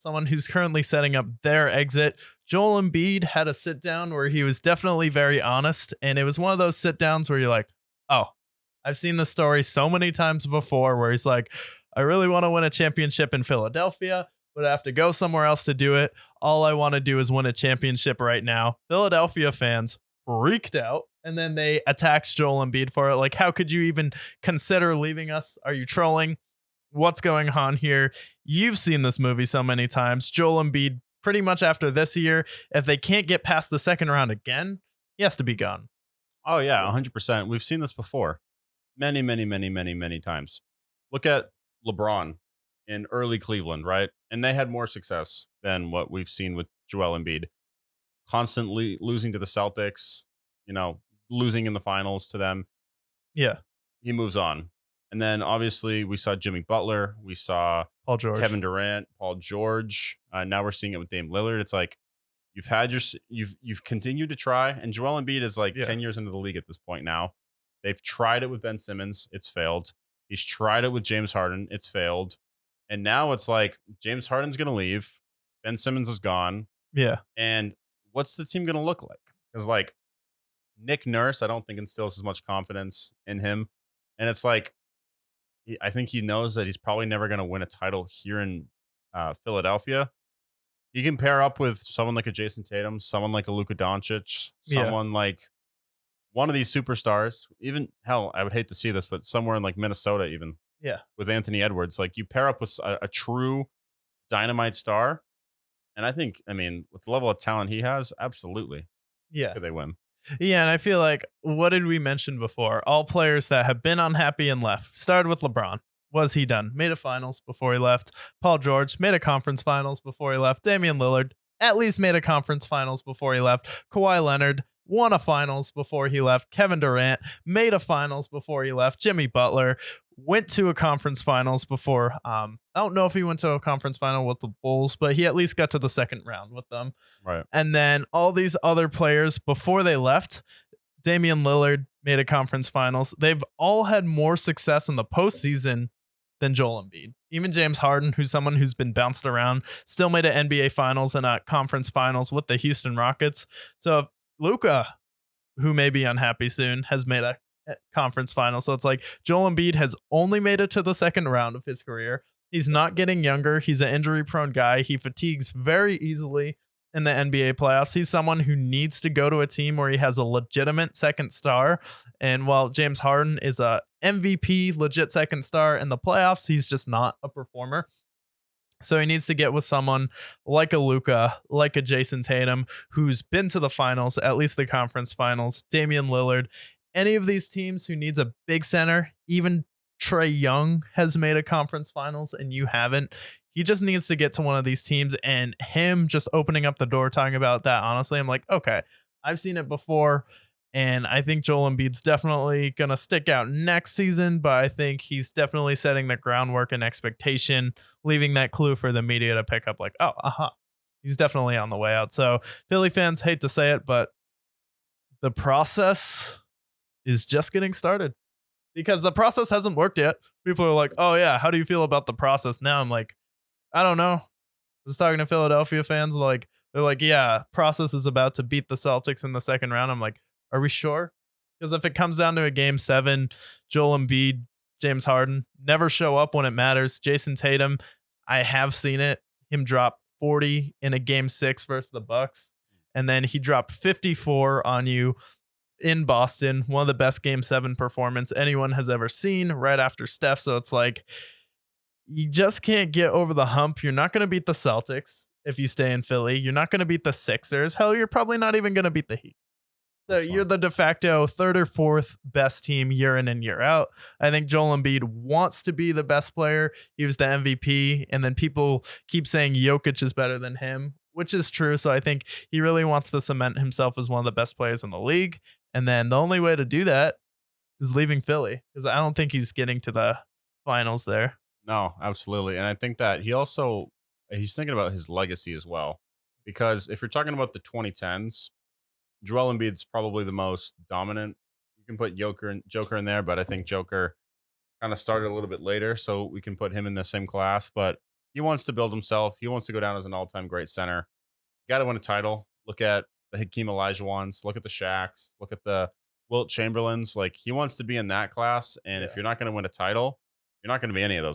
someone who's currently setting up their exit. Joel Embiid had a sit down where he was definitely very honest. And it was one of those sit downs where you're like, oh, I've seen this story so many times before where he's like, I really want to win a championship in Philadelphia, but I have to go somewhere else to do it. All I want to do is win a championship right now. Philadelphia fans freaked out, and then they attacked Joel Embiid for it. Like, how could you even consider leaving us? Are you trolling? What's going on here? You've seen this movie so many times. Joel Embiid, pretty much after this year, if they can't get past the second round again, he has to be gone. Oh yeah, 100%. We've seen this before, many times. Look at LeBron in early Cleveland, right? And they had more success than what we've seen with Joel Embiid. Constantly losing to the Celtics, losing in the finals to them. Yeah. He moves on. And then obviously we saw Jimmy Butler, we saw Paul George, Kevin Durant, Paul George. Now we're seeing it with Dame Lillard. It's like you've continued to try, and Joel Embiid is like 10 years into the league at this point now. They've tried it with Ben Simmons, it's failed. He's tried it with James Harden, it's failed. And now it's like James Harden's going to leave, Ben Simmons is gone. Yeah. And what's the team going to look like? Because like Nick Nurse, I don't think instills as much confidence in him. And it's like, I think he knows that he's probably never going to win a title here in Philadelphia. He can pair up with someone like a Jason Tatum, someone like a Luka Doncic, someone like one of these superstars. Even hell, I would hate to see this, but somewhere in like Minnesota, even with Anthony Edwards, like you pair up with a true dynamite star. And I think, with the level of talent he has, absolutely, could they win? Yeah, and I feel like, what did we mention before? All players that have been unhappy and left. Started with LeBron. Was he done? Made a finals before he left. Paul George made a conference finals before he left. Damian Lillard at least made a conference finals before he left. Kawhi Leonard won a finals before he left. Kevin Durant made a finals before he left. Jimmy Butler went to a conference finals before. I don't know if he went to a conference final with the Bulls, but he at least got to the second round with them. Right. And then all these other players before they left, Damian Lillard made a conference finals. They've all had more success in the postseason than Joel Embiid. Even James Harden, who's someone who's been bounced around, still made an NBA finals and a conference finals with the Houston Rockets. So Luka, who may be unhappy soon, has made a conference final. So it's like Joel Embiid has only made it to the second round of his career. He's not getting younger. He's an injury prone guy. He fatigues very easily in the NBA playoffs. He's someone who needs to go to a team where he has a legitimate second star. And while James Harden is a MVP, legit second star in the playoffs, he's just not a performer. So he needs to get with someone like a Luka, like a Jason Tatum, who's been to the finals, at least the conference finals, Damian Lillard. Any of these teams who needs a big center, even Trae Young has made a conference finals and you haven't. He just needs to get to one of these teams, and him just opening up the door, talking about that. Honestly, I'm like, okay, I've seen it before. And I think Joel Embiid's definitely going to stick out next season, but I think he's definitely setting the groundwork and expectation, leaving that clue for the media to pick up like, oh, he's definitely on the way out. So Philly fans hate to say it, but the process is just getting started because the process hasn't worked yet. People are like, oh yeah, how do you feel about the process now? I'm like, I don't know. I was talking to Philadelphia fans, they're like, yeah, process is about to beat the Celtics in the second round. I'm like, are we sure? Because if it comes down to a game 7, Joel Embiid, James Harden never show up when it matters. Jason Tatum, I have seen it. Him drop 40 in a game 6 versus the Bucks. And then he dropped 54 on you in Boston. One of the best game 7 performance anyone has ever seen right after Steph. So it's like, you just can't get over the hump. You're not going to beat the Celtics if you stay in Philly. You're not going to beat the Sixers. Hell, you're probably not even going to beat the Heat. So you're the de facto 3rd or 4th best team year in and year out. I think Joel Embiid wants to be the best player. He was the MVP. And then people keep saying Jokic is better than him, which is true. So I think he really wants to cement himself as one of the best players in the league. And then the only way to do that is leaving Philly, because I don't think he's getting to the finals there. No, absolutely. And I think that he's thinking about his legacy as well. Because if you're talking about the 2010s, Joel Embiid's probably the most dominant. You can put Joker in there, but I think Joker kind of started a little bit later, so we can put him in the same class. But He wants to build himself. He wants to go down as an all-time great center. Got to win a title. Look at the Hakeem Olajuwons. Look at the Shaqs. Look at the Wilt Chamberlains. Like, he wants to be in that class. And if Yeah. you're not going to win a title, you're not going to be any of those